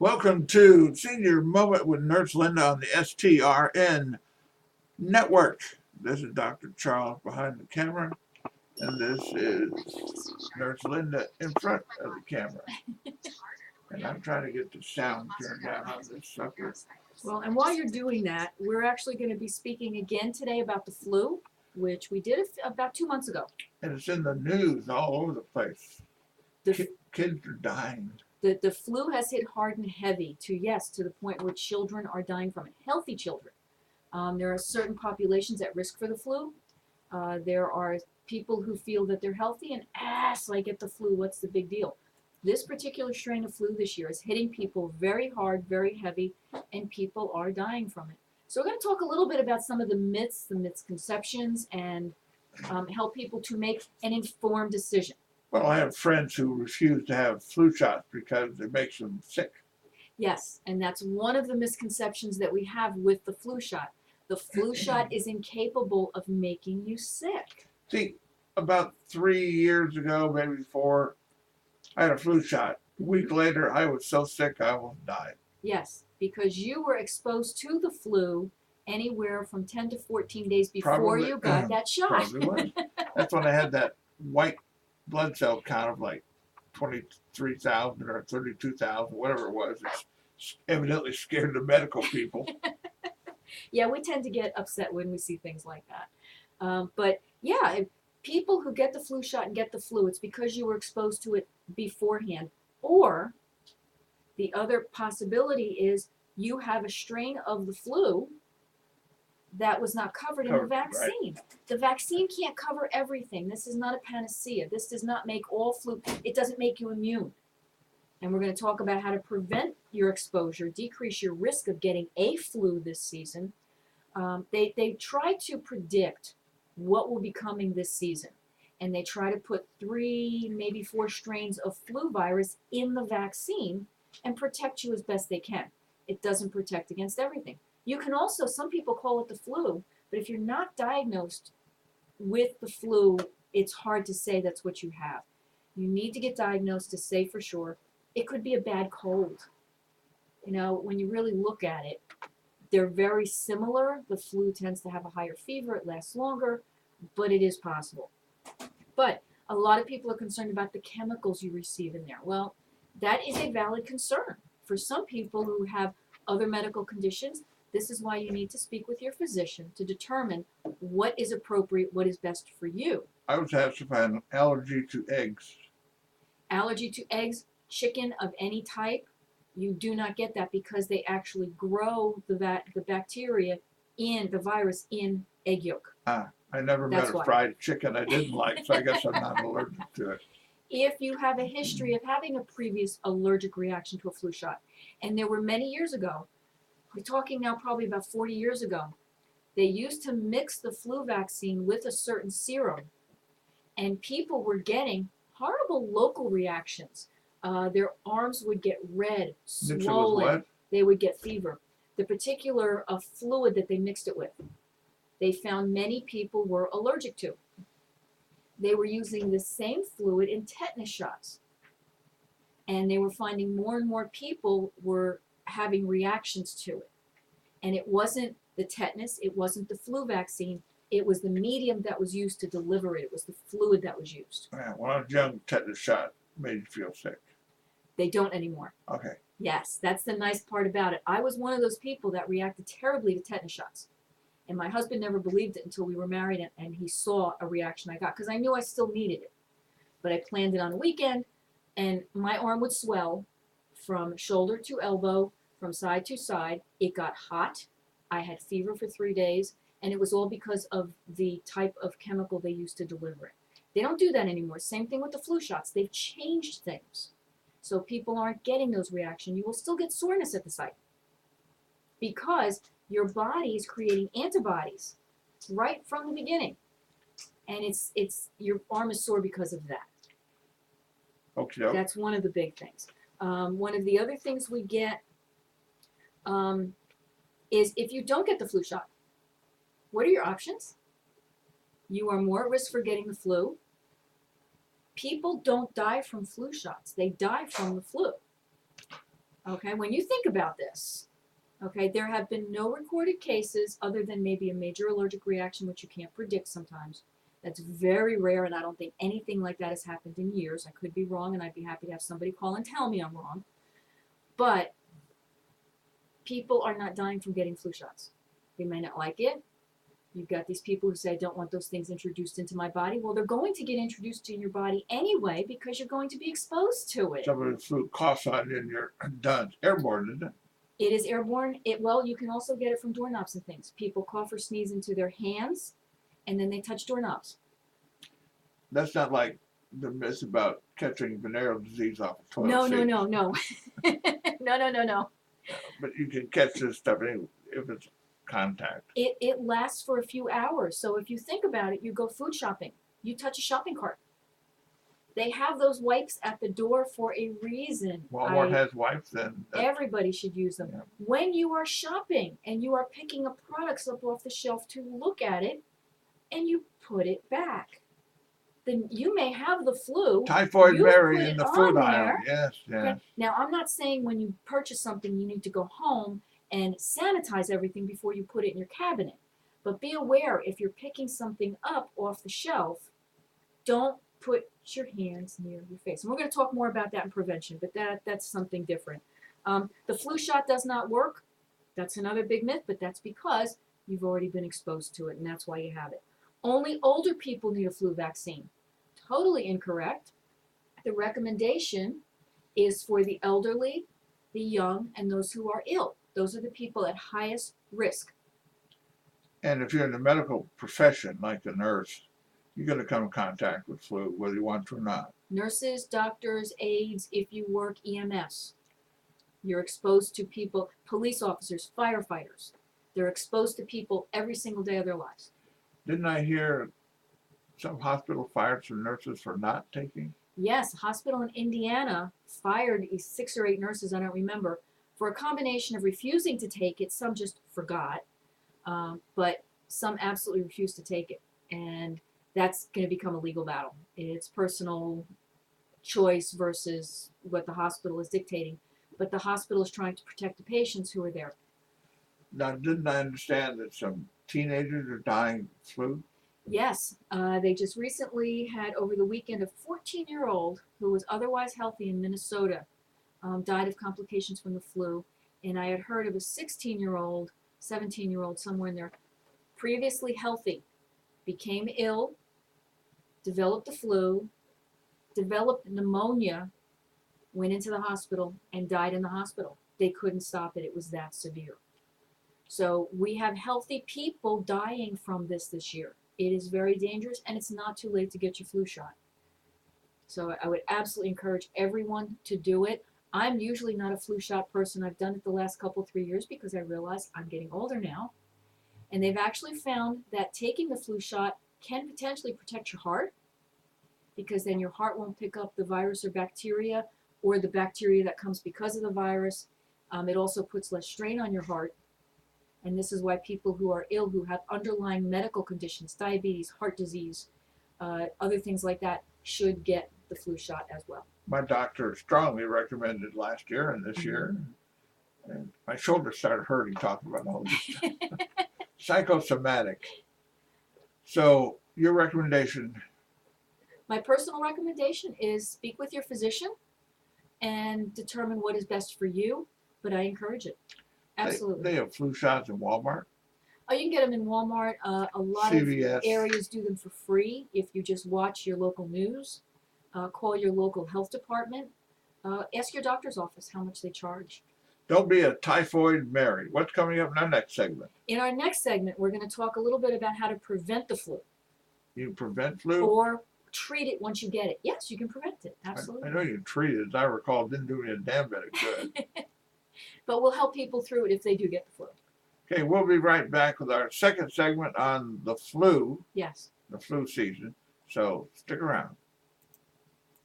Welcome to Senior Moment with Nurse Linda on the STRN Network. This is Dr. Charles behind the camera, and this is Nurse Linda in front of the camera. And I'm trying to get the sound turned down on this sucker. Well, and while you're doing that, we're actually going to be speaking again today about the flu, which we did about 2 months ago. And it's in the news all over the place. The, Kids are dying. the flu has hit hard and heavy to the point where children are dying from it, healthy children. There are certain populations at risk for the flu. There are people who feel that they're healthy and, so I get the flu, what's the big deal? This particular strain of flu this year is hitting people very hard, very heavy, and people are dying from it. So we're going to talk a little bit about some of the myths, the misconceptions, and help people to make an informed decision. Well, I have friends who refuse to have flu shots because it makes them sick. Yes, and that's one of the misconceptions that we have with the flu shot. The flu shot is incapable of making you sick. See, about 3 years ago, maybe 4, I had a flu shot. A week later, I was so sick I almost died. Yes, because you were exposed to the flu anywhere from 10 to 14 days before you got that shot. Probably was. That's when I had that white blood cell count of like 23,000 or 32,000, whatever it was. It's evidently scared the medical people. Yeah, we tend to get upset when we see things like that. But yeah, people who get the flu shot and get the flu, it's because you were exposed to it beforehand. Or the other possibility is you have a strain of the flu that was not covered in the vaccine. Right. The vaccine can't cover everything. This is not a panacea. This does not make all flu. It doesn't make you immune. And we're going to talk about how to prevent your exposure, decrease your risk of getting a flu this season. They try to predict what will be coming this season. And they try to put 3, maybe 4 strains of flu virus in the vaccine and protect you as best they can. It doesn't protect against everything. You can also, some people call it the flu, but if you're not diagnosed with the flu, it's hard to say that's what you have. You need to get diagnosed to say for sure. It could be a bad cold. You know, when you really look at it, they're very similar. The flu tends to have a higher fever, it lasts longer, but it is possible. But a lot of people are concerned about the chemicals you receive in there. Well, that is a valid concern. For some people who have other medical conditions, this is why you need to speak with your physician to determine what is appropriate, what is best for you. I was asked if I had an allergy to eggs. Allergy to eggs, chicken of any type, you do not get that because they actually grow the bacteria in the virus in egg yolk. I never met a fried chicken I didn't like, so I guess I'm not allergic to it. If you have a history of having a previous allergic reaction to a flu shot, and there were many years ago, we're talking now probably about 40 years ago, they used to mix the flu vaccine with a certain serum, and people were getting horrible local reactions. Their arms would get red, swollen. They would get fever. The particular fluid that they mixed it with, they found many people were allergic to. They were using the same fluid in tetanus shots. And they were finding more and more people were having reactions to it. And it wasn't the tetanus, it wasn't the flu vaccine, it was the medium that was used to deliver it. It was the fluid that was used. When I was young, tetanus shot made you feel sick. They don't anymore. Okay. Yes, that's the nice part about it. I was one of those people that reacted terribly to tetanus shots. And my husband never believed it until we were married and he saw a reaction I got because I knew I still needed it. But I planned it on a weekend and my arm would swell from shoulder to elbow, from side to side. It got hot. I had fever for 3 days and it was all because of the type of chemical they used to deliver it. They don't do that anymore. Same thing with the flu shots. They've changed things. So people aren't getting those reactions. You will still get soreness at the site because your body is creating antibodies right from the beginning. And it's your arm is sore because of that. Okay. That's one of the big things. One of the other things we get is if you don't get the flu shot, what are your options? You are more at risk for getting the flu. People don't die from flu shots. They die from the flu. Okay, when you think about this, okay, there have been no recorded cases other than maybe a major allergic reaction, which you can't predict sometimes. That's very rare, and I don't think anything like that has happened in years. I could be wrong, and I'd be happy to have somebody call and tell me I'm wrong. But people are not dying from getting flu shots. They may not like it. You've got these people who say, I don't want those things introduced into my body. Well, they're going to get introduced in your body anyway because you're going to be exposed to it. Some of the flu coughs on you and you're done. It's airborne, isn't it? It is airborne. Well, you can also get it from doorknobs and things. People cough or sneeze into their hands, and then they touch doorknobs. That's not like the myth about catching venereal disease off a toilet No, seat. no, no, no. No. But you can catch this stuff if it's contact. It lasts for a few hours. So if you think about it, you go food shopping. You touch a shopping cart. They have those wipes at the door for a reason. Walmart has wipes then. Everybody should use them. Yeah. When you are shopping and you are picking up products up off the shelf to look at it, and you put it back, then you may have the flu. Typhoid You Mary put in it the on food aisle. there. Yes, yes. Okay? Now, I'm not saying when you purchase something you need to go home and sanitize everything before you put it in your cabinet. But be aware, if you're picking something up off the shelf, don't put your hands near your face. And we're going to talk more about that in prevention, but that's something different. The flu shot does not work. That's another big myth, but that's because you've already been exposed to it, and that's why you have it. Only older people need a flu vaccine. Totally incorrect. The recommendation is for the elderly, the young, and those who are ill. Those are the people at highest risk. And if you're in the medical profession, like a nurse, you're going to come in contact with flu, whether you want to or not. Nurses, doctors, aides, if you work EMS, you're exposed to people, police officers, firefighters. They're exposed to people every single day of their lives. Didn't I hear some hospital fired some nurses for not taking? Yes, a hospital in Indiana fired 6 or 8 nurses, I don't remember, for a combination of refusing to take it. Some just forgot, but some absolutely refused to take it. And that's going to become a legal battle. It's personal choice versus what the hospital is dictating. But the hospital is trying to protect the patients who are there. Now, didn't I understand that some teenagers are dying of flu? Yes, they just recently had over the weekend a 14-year-old who was otherwise healthy in Minnesota died of complications from the flu. And I had heard of a 16-year-old, 17-year-old, somewhere in there, previously healthy, became ill, developed the flu, developed pneumonia, went into the hospital, and died in the hospital. They couldn't stop it. It was that severe. So we have healthy people dying from this year. It is very dangerous, and it's not too late to get your flu shot. So I would absolutely encourage everyone to do it. I'm usually not a flu shot person. I've done it the last 3 years because I realize I'm getting older now. And they've actually found that taking the flu shot can potentially protect your heart, because then your heart won't pick up the virus or bacteria, or the bacteria that comes because of the virus. It also puts less strain on your heart. And this is why people who are ill, who have underlying medical conditions, diabetes, heart disease, other things like that, should get the flu shot as well. My doctor strongly recommended last year and this year. And my shoulders started hurting talking about all this stuff. Psychosomatic. So your recommendation? My personal recommendation is speak with your physician and determine what is best for you, but I encourage it. Absolutely. They have flu shots in Walmart. Oh, you can get them in Walmart. A lot CVS. Of areas do them for free if you just watch your local news. Call your local health department. Ask your doctor's office how much they charge. Don't be a typhoid Mary. What's coming up in our next segment? In our next segment, we're going to talk a little bit about how to prevent the flu. You prevent flu? Or treat it once you get it. Yes, you can prevent it. Absolutely. I know you can treat it. As I recall, it didn't do me a damn bit of good. But we'll help people through it if they do get the flu. Okay, we'll be right back with our second segment on the flu. Yes. The flu season. So stick around.